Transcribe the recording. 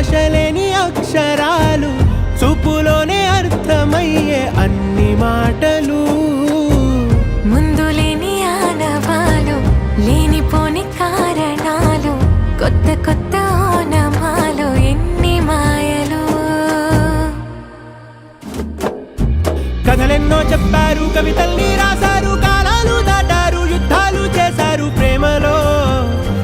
భాషలేని అక్షరాలు, చూపులోనే అర్థమయ్యే అన్ని మాటలు. ముందులేని ఆనవాలు, లేనిపోని కారణాలు, కొత్త కొత్త ఓనమాలు, ఎన్ని మాయలు. కథలెన్నో చెప్పారు, కవితల్ని రాశారు.